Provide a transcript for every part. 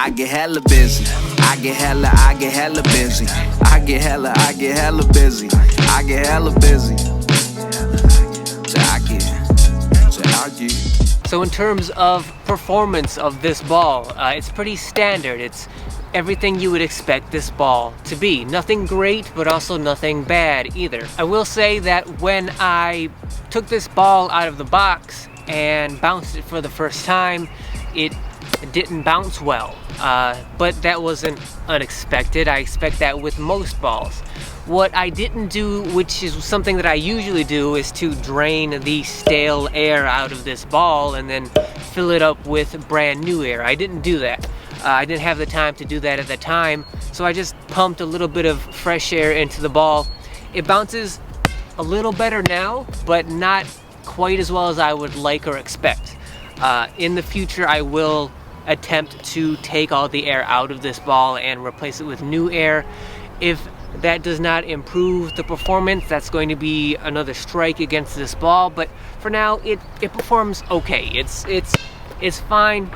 I get hella busy. I get hella busy. I get hella busy. I get hella busy. So in terms of performance of this ball, it's pretty standard. It's everything you would expect this ball to be. Nothing great, but also nothing bad either. I will say that when I took this ball out of the box and bounced it for the first time, it didn't bounce well, but that wasn't unexpected. I expect that with most balls. What I didn't do, which is something that I usually do, is to drain the stale air out of this ball and then fill it up with brand new air. I didn't do that. I didn't have the time to do that at the time, so I just pumped a little bit of fresh air into the ball. It bounces a little better now, but not quite as well as I would like or expect. In the future, I will attempt to take all the air out of this ball and replace it with new air. If that does not improve the performance, that's going to be another strike against this ball, but for now it performs okay. It's fine.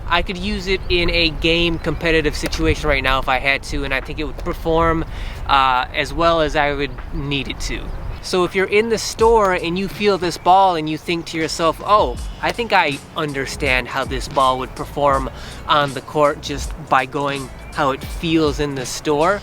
I could use it in a game competitive situation right now if I had to, and I think it would perform as well as I would need it to. So if you're in the store and you feel this ball and you think to yourself, oh, I think I understand how this ball would perform on the court just by going how it feels in the store,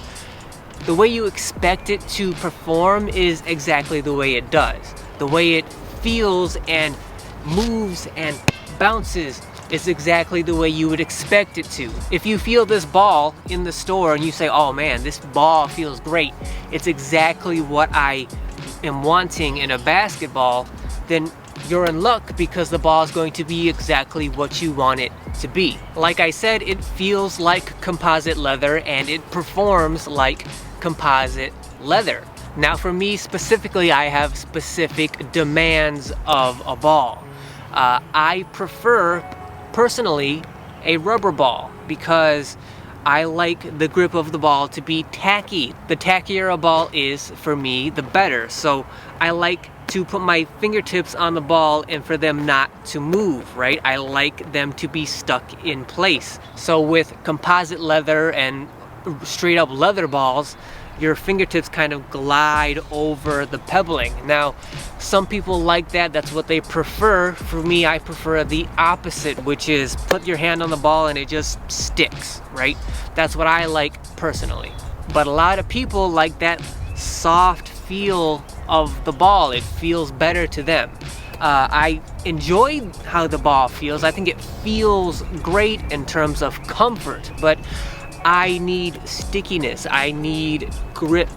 the way you expect it to perform is exactly the way it does. The way it feels and moves and bounces is exactly the way you would expect it to. If you feel this ball in the store and you say, oh man, this ball feels great, it's exactly what I am wanting in a basketball, then you're in luck because the ball is going to be exactly what you want it to be. Like I said, it feels like composite leather and it performs like composite leather. Now for me specifically, I have specific demands of a ball. I prefer, personally, a rubber ball because I like the grip of the ball to be tacky. The tackier a ball is, for me, the better. So I like to put my fingertips on the ball and for them not to move, right? I like them to be stuck in place. So with composite leather and straight up leather balls, your fingertips kind of glide over the pebbling. Now, some people like that, that's what they prefer. For me, I prefer the opposite, which is put your hand on the ball and it just sticks, right? That's what I like personally. But a lot of people like that soft feel of the ball. It feels better to them. I enjoy how the ball feels. I think it feels great in terms of comfort, but I need stickiness, I need grip.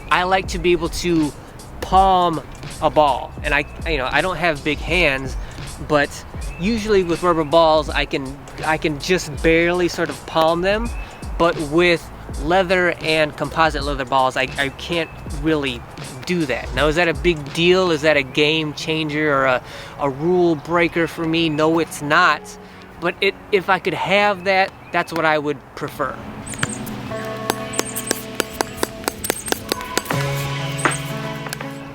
I like to be able to palm a ball, and I don't have big hands, but usually with rubber balls I can just barely sort of palm them, but with leather and composite leather balls I can't really do that. Now, is that a big deal? Is that a game changer or a rule breaker for me? No, it's not. But if I could have that, that's what I would prefer.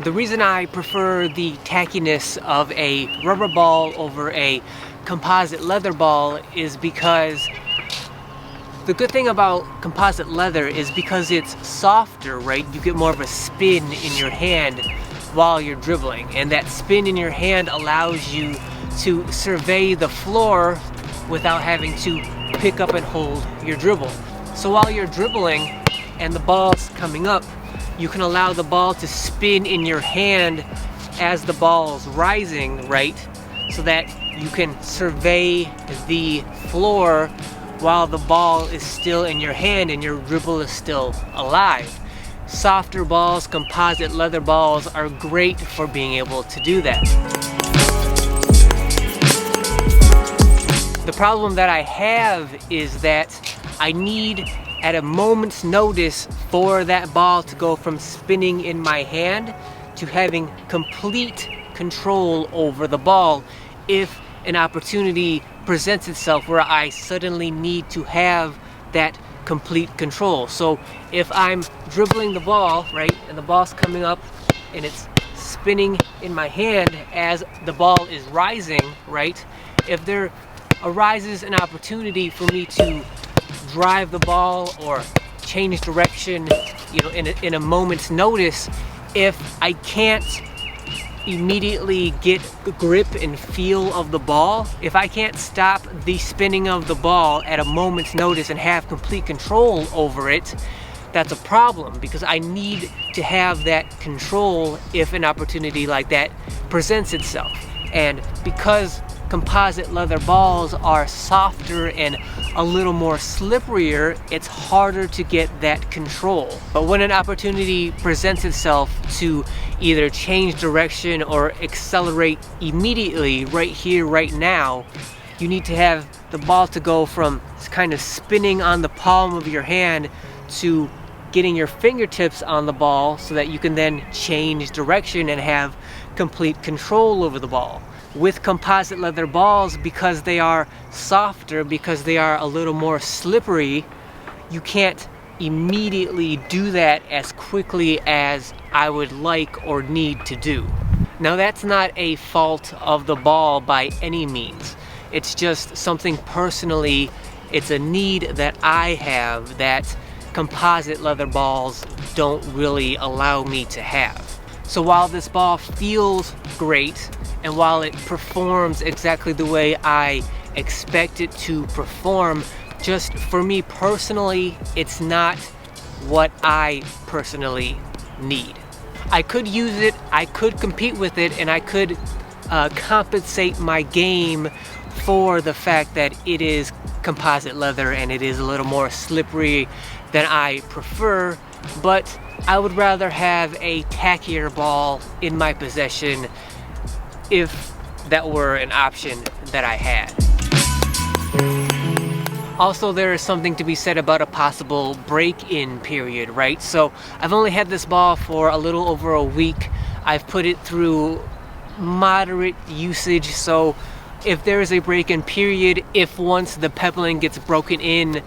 The reason I prefer the tackiness of a rubber ball over a composite leather ball is because the good thing about composite leather is because it's softer, right? You get more of a spin in your hand while you're dribbling, and that spin in your hand allows you to survey the floor without having to pick up and hold your dribble. So while you're dribbling and the ball's coming up, you can allow the ball to spin in your hand as the ball's rising, right? So that you can survey the floor while the ball is still in your hand and your dribble is still alive. Softer balls, composite leather balls, are great for being able to do that. The problem that I have is that I need, at a moment's notice, for that ball to go from spinning in my hand to having complete control over the ball if an opportunity presents itself where I suddenly need to have that complete control. So if I'm dribbling the ball, right, and the ball's coming up and it's spinning in my hand as the ball is rising, right, if there arises an opportunity for me to drive the ball or change direction, in a moment's notice, if I can't immediately get grip and feel of the ball, if I can't stop the spinning of the ball at a moment's notice and have complete control over it, that's a problem, because I need to have that control if an opportunity like that presents itself. And because composite leather balls are softer and a little more slipperier, it's harder to get that control. But when an opportunity presents itself to either change direction or accelerate immediately, right here, right now, you need to have the ball to go from kind of spinning on the palm of your hand to getting your fingertips on the ball so that you can then change direction and have complete control over the ball. With composite leather balls, because they are softer, because they are a little more slippery, you can't immediately do that as quickly as I would like or need to do. Now, that's not a fault of the ball by any means. It's just something personally, it's a need that I have that composite leather balls don't really allow me to have. So while this ball feels great, and while it performs exactly the way I expect it to perform, just for me personally, it's not what I personally need. I could use it, I could compete with it, and I could compensate my game for the fact that it is composite leather and it is a little more slippery than I prefer, but I would rather have a tackier ball in my possession if that were an option that I had. Also, there is something to be said about a possible break-in period, right? So I've only had this ball for a little over a week. I've put it through moderate usage, so if there is a break-in period, if once the pebbling gets broken in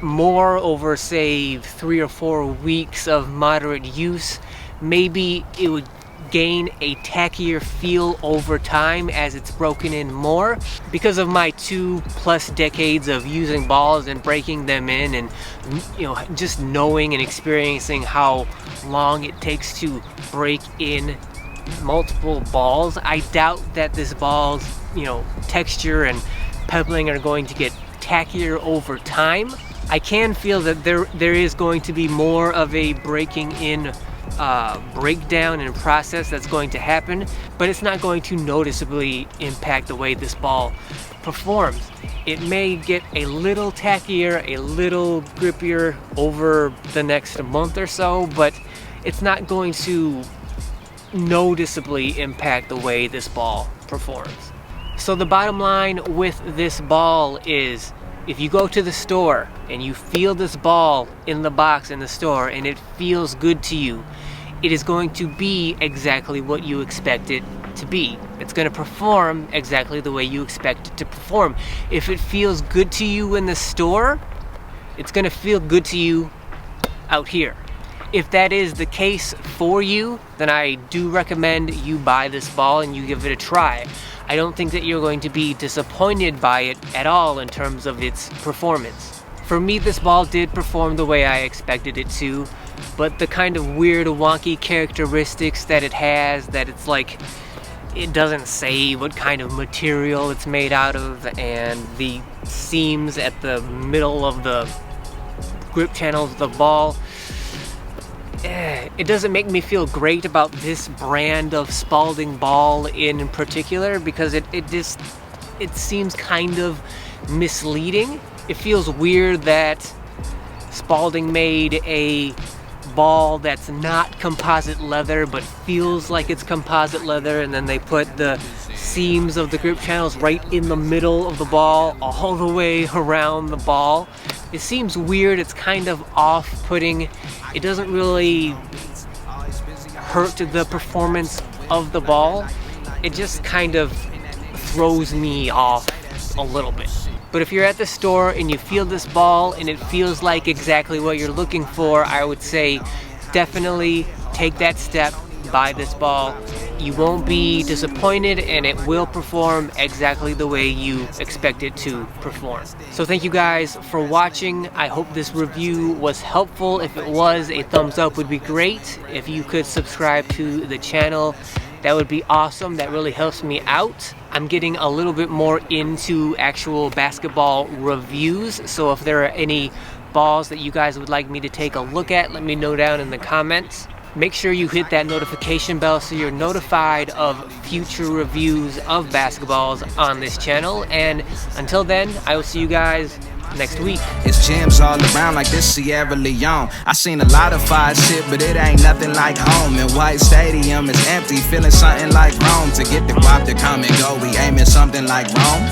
more over, say, 3 or 4 weeks of moderate use, maybe it would gain a tackier feel over time as it's broken in more. Because of my 2+ decades of using balls and breaking them in, and just knowing and experiencing how long it takes to break in multiple balls, I doubt that this ball's texture and pebbling are going to get tackier over time. I can feel that there is going to be more of a breaking in breakdown and process that's going to happen, but it's not going to noticeably impact the way this ball performs. It may get a little tackier, a little grippier over the next month or so, but it's not going to noticeably impact the way this ball performs. So the bottom line with this ball is, if you go to the store and you feel this ball in the box in the store and it feels good to you, it is going to be exactly what you expect it to be. It's going to perform exactly the way you expect it to perform. If it feels good to you in the store, it's going to feel good to you out here. If that is the case for you, then I do recommend you buy this ball and you give it a try. I don't think that you're going to be disappointed by it at all in terms of its performance. For me, this ball did perform the way I expected it to, but the kind of weird, wonky characteristics that it has, that it's like, it doesn't say what kind of material it's made out of, and the seams at the middle of the grip channels of the ball, it doesn't make me feel great about this brand of Spalding ball in particular, because it seems kind of misleading. It feels weird that Spalding made a ball that's not composite leather but feels like it's composite leather, and then they put the seams of the grip channels right in the middle of the ball, all the way around the ball. It seems weird, it's kind of off-putting. It doesn't really hurt the performance of the ball. It just kind of throws me off a little bit. But if you're at the store and you feel this ball and it feels like exactly what you're looking for, I would say definitely take that step, buy this ball. You won't be disappointed, and it will perform exactly the way you expect it to perform. So thank you guys for watching. I hope this review was helpful. If it was, a thumbs up would be great. If you could subscribe to the channel, that would be awesome. That really helps me out. I'm getting a little bit more into actual basketball reviews, so if there are any balls that you guys would like me to take a look at, let me know down in the comments. Make sure you hit that notification bell so you're notified of future reviews of basketballs on this channel. And until then, I will see you guys next week. It's gyms all around like this Sierra Leone. I seen a lot of fire shit, but it ain't nothing like home. And White Stadium is empty, feeling something like Rome. To get the guap to come and go, we aiming something like Rome.